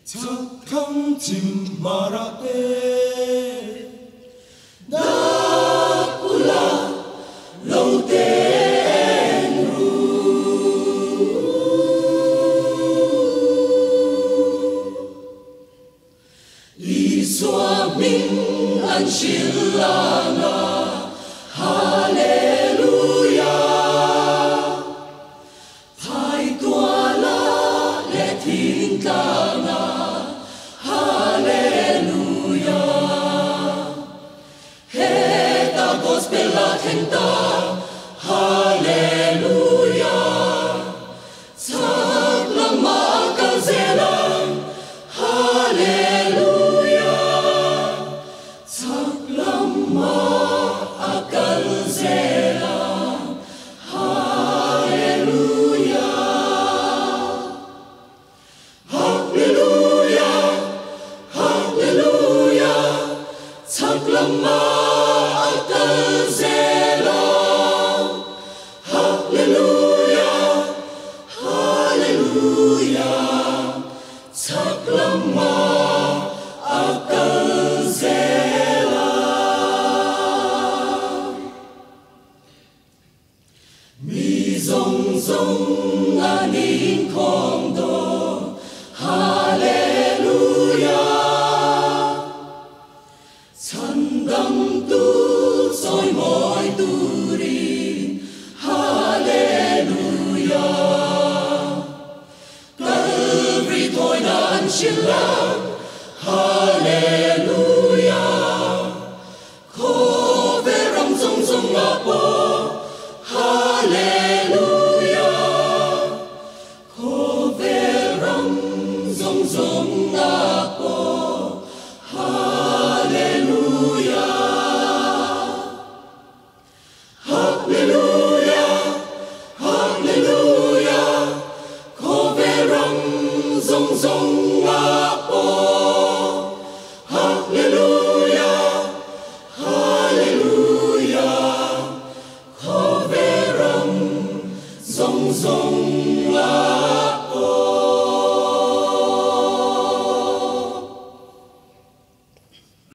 착한 집 말아에 Nakula lâu tên ru Isua minh an shilana Hallelujah Thai tua la le thiên ca na Gospel la thenta Hallelujah Sak lang makal zelang Hallelujah Sak lang makal zelang Hallelujah Hallelujah Hallelujah Sak lang Zong aning kong do Hallelujah Sandang tu soi moi tu rin Hallelujah Calvary thôi nan shilang Hallelujah Ko verang zong zong apo Hallelujah Zong ako, Hallelujah, Hallelujah, Hallelujah, Koverang zong ako, Hallelujah, Hallelujah, Koverang zong ako.